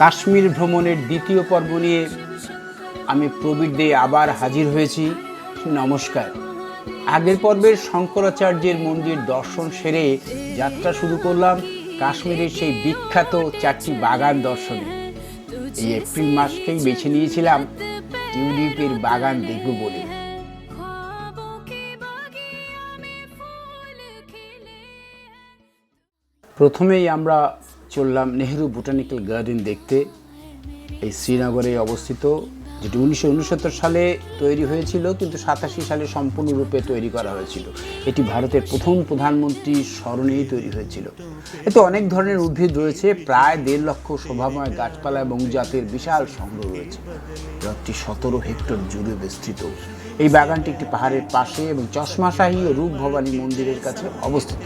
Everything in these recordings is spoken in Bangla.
কাশ্মীর ভ্রমণের দ্বিতীয় পর্ব নিয়ে আমি প্রবীর দে আবার হাজির হয়েছি। নমস্কার। আগের পর্বের শঙ্করাচার্যের মন্দির দর্শন সেরে যাত্রা শুরু করলাম কাশ্মীরের সেই বিখ্যাত 4টি বাগান দর্শনে। এই এপ্রিল মাসকেই বেছে নিয়েছিলাম টিউলিপের বাগান দেখব বলে। প্রথমেই আমরা চললাম নেহেরু বোটানিক্যাল গার্ডেন দেখতে। এই শ্রীনগরে অবস্থিত, যেটি 1969 সালে তৈরি হয়েছিল, কিন্তু 87 সালে সম্পূর্ণরূপে তৈরি করা হয়েছিল। এটি ভারতের প্রথম প্রধানমন্ত্রীর স্মরণেই তৈরি হয়েছিল। এতে অনেক ধরনের উদ্ভিদ রয়েছে, প্রায় 1.5 লক্ষ শোভাময় গাছপালা এবং জাতের বিশাল সংগ্রহ রয়েছে। হ্রদটি 17 হেক্টর জুড়ে বিস্তৃত। এই বাগানটি একটি পাহাড়ের পাশে এবং চশমাশাহী ও রূপ ভবানী মন্দিরের কাছে অবস্থিত।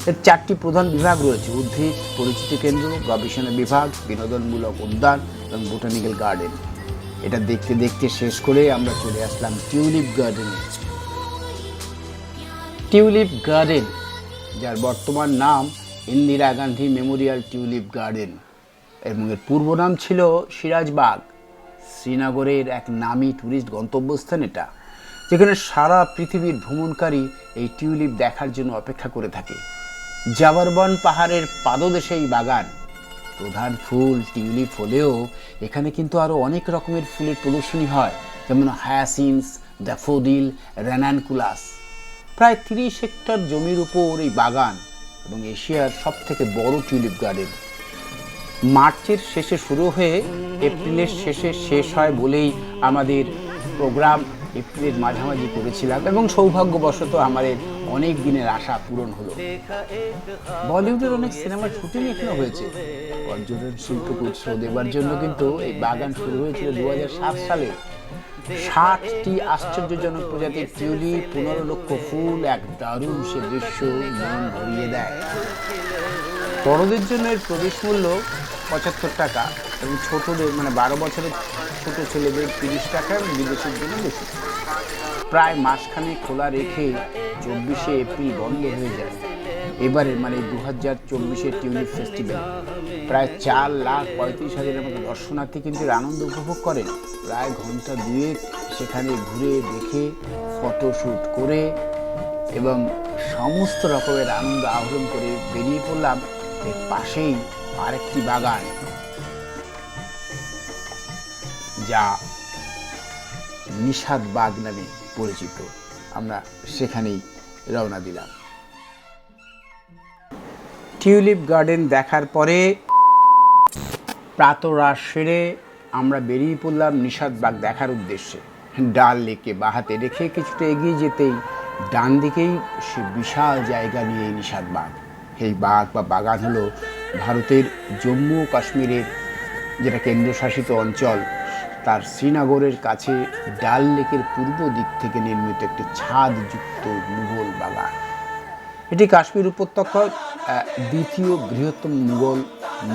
এর 4টি প্রধান বিভাগ রয়েছে: উদ্ভিদ পরিচিতি কেন্দ্র, গবেষণা বিভাগ, বিনোদনমূলক উদ্যান এবং বোটানিক্যাল গার্ডেন। এটা দেখতে দেখতে শেষ করে আমরা চলে আসলাম টিউলিপ গার্ডেনে। টিউলিপ গার্ডেন, যার বর্তমান নাম Indira Gandhi Memorial tulip garden এবং এর পূর্ব নাম ছিল সিরাজবাগ। শ্রীনগরের এক নামী ট্যুরিস্ট গন্তব্যস্থান এটা, যেখানে সারা পৃথিবীর ভ্রমণকারী এই টিউলিপ দেখার জন্য অপেক্ষা করে থাকে। জাবারবন পাহাড়ের পাদদেশে এই বাগান। প্রধান ফুল টিউলিপ হলেও এখানে কিন্তু আরও অনেক রকমের ফুলের প্রদর্শনী হয়, যেমন হায়াসিন্থ, ড্যাফোডিল, রেনানকুলাস। প্রায় 30 হেক্টর জমির উপর এই বাগান এবং এশিয়ার সবথেকে বড় টিউলিপ গার্ডেন। মার্চের শেষে শুরু হয়ে এপ্রিলের শেষে শেষ হয় বলেই আমাদের প্রোগ্রাম এপ্রিলের মাঝামাঝি করেছিলাম এবং সৌভাগ্যবশত আমাদের অনেক দিনের আশা পূরণ হলো। বলিউডের অনেক সিনেমার শুটিং এখানে হয়েছে। পর্যটন শিল্পকে উৎসাহ দেওয়ার জন্য কিন্তু এই বাগান শুরু হয়েছিল 2007 সালে। 60টি আশ্চর্যজনক প্রজাতির টিউলিপ, 15 লক্ষ ফুল, এক দারুণ সে দৃশ্য মন ভরিয়ে দেয়। বড়দের জন্য এর প্রবেশ মূল্য 75 টাকা এবং ছোটদের 12 বছরের ছোট ছেলেদের 30 টাকা এবং বিদেশের জন্য বেশি। প্রায় মাসখানে খোলা রেখে 24শে এপ্রিল বন্ধ হয়ে যায়। এবারে 2024-এর টিউলিপ ফেস্টিভ্যাল প্রায় 4,35,000-এর মতো দর্শনার্থী কিন্তু আনন্দ উপভোগ করেন। প্রায় ঘন্টা 2 সেখানে ঘুরে দেখে ফটোশ্যুট করে এবং সমস্ত রকমের আনন্দ আহরণ করে বেরিয়ে পড়লাম এর পাশেই আরেকটি বাগান, যা নিশাদ বাগ নামে পরিচিত। আমরা সেখানেই রওনা দিলাম। টিউলিপ গার্ডেন দেখার পরে প্রাতরাশ সেরে আমরা বেরিয়ে পড়লাম নিশাদ বাগ দেখার উদ্দেশ্যে। ডাল লেকে বাহাতে রেখে কিছুটা এগিয়ে যেতেই ডান দিকেই সে বিশাল জায়গা নিয়ে নিশাদ বাগ। এই বাগ বা বাগান হলো ভারতের জম্মু ও কাশ্মীরের, যেটা কেন্দ্রশাসিত অঞ্চল, তার শ্রীনগরের কাছে ডাল লেকের পূর্ব দিক থেকে নির্মিত একটি ছাদযুক্ত মুঘল বাগান। এটি কাশ্মীর উপত্যকার দ্বিতীয় বৃহত্তম মুঘল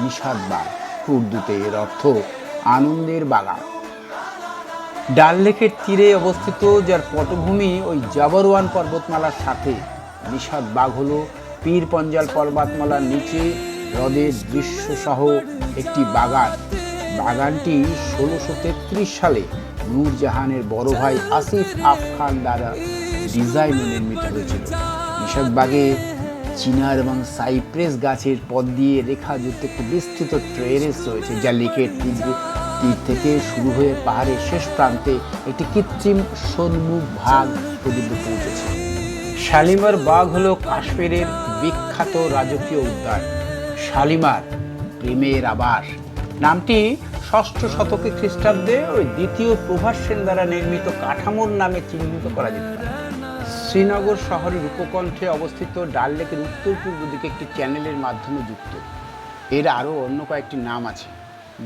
নিশাদ বাগ। উর্দুতে এর অর্থ আনন্দের বাগান। ডাল লেকের তীরে অবস্থিত, যার পটভূমি ওই জাবরওয়ান পর্বতমালার সাথে। নিশাদ বাগ হলো পীর পঞ্জাল পর্বতমালার নিচে হ্রদের দৃশ্যসহ একটি বাগান। বাগানটি 1633 সালে নূরজাহানের বড় ভাই আসিফ আফ খান দ্বারা ডিজাইন ও নির্মিত হয়েছিল। নিশাদ বাগে চিনার এবং সাইপ্রেস গাছের পথ দিয়ে রেখাযুক্ত একটি বিস্তৃত টেরেস রয়েছে, যা লেকের তীর থেকে শুরু হয়ে পাহাড়ের শেষ প্রান্তে একটি কৃত্রিম সন্মুখ ভাগ পর্যন্ত পৌঁছেছে। শালিমার বাগ হলো কাশ্মীরের বিখ্যাত রাজকীয় উদ্যান। শালিমার, প্রেমের আবাস, নামটি 6ষ্ঠ শতকে খ্রিস্টাব্দে ওই দ্বিতীয় প্রভাস সেন দ্বারা নির্মিত কাঠামোর নামে চিহ্নিত করা যেতে পারে। শ্রীনগর শহরের উপকণ্ঠে অবস্থিত ডাল লেকের উত্তর পূর্ব দিকে একটি চ্যানেলের মাধ্যমে যুক্ত। এর আরও অন্য কয়েকটি নাম আছে।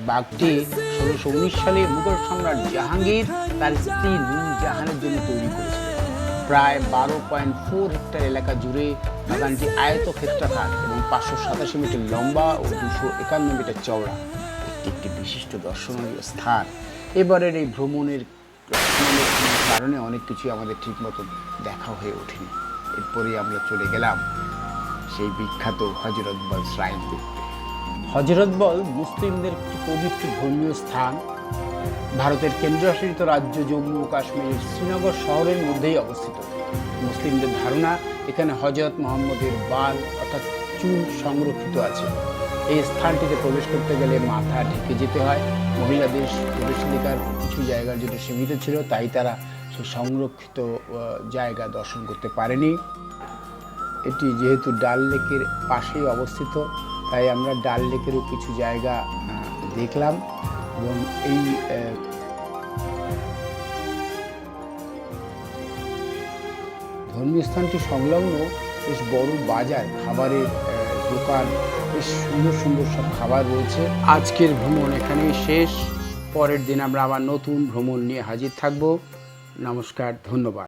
বাগটি 1619 সালে মুঘল সম্রাট জাহাঙ্গীর তার স্ত্রী নূরজাহানের জন্য তৈরি করেছিল। প্রায় 12.4 হেক্টর এলাকা জুড়ে বাগানটি আয়তক্ষেত্রাকার এবং 587 মিটার লম্বা ও 251 মিটার চওড়া। একটি বিশিষ্ট দর্শনীয় স্থান। এবারের এই ভ্রমণের কারণে অনেক কিছু আমাদের ঠিক মতো দেখা হয়ে ওঠেনি। এরপরেই আমরা চলে গেলাম সেই বিখ্যাত হজরতবল শ্রাইন দেখতে। হজরত বল মুসলিমদের একটি পবিত্র ধর্মীয় স্থান। ভারতের কেন্দ্রশাসিত রাজ্য জম্মু ও কাশ্মীরের শ্রীনগর শহরের মধ্যেই অবস্থিত। মুসলিমদের ধারণা এখানে হজরত মুহাম্মদের বাল অর্থাৎ চুল সংরক্ষিত আছে। এই স্থানটিতে প্রবেশ করতে গেলে মাথা ঢেকে যেতে হয়। মহিলাদের প্রবেশাধিকার কিছু জায়গার জন্য সীমিত ছিল, তাই তারা সেই সংরক্ষিত জায়গা দর্শন করতে পারেনি। এটি যেহেতু ডাল লেকের পাশেই অবস্থিত, তাই আমরা ডাল লেকেরও কিছু জায়গা দেখলাম। এবং এই ধর্মীয় স্থানটি সংলগ্ন বেশ বড় বাজার, খাবারের দোকান, বেশ সুন্দর সুন্দর সব খাবার রয়েছে। আজকের ভ্রমণ এখানেই শেষ। পরের দিন আমরা আবার নতুন ভ্রমণ নিয়ে হাজির থাকব। নমস্কার, ধন্যবাদ।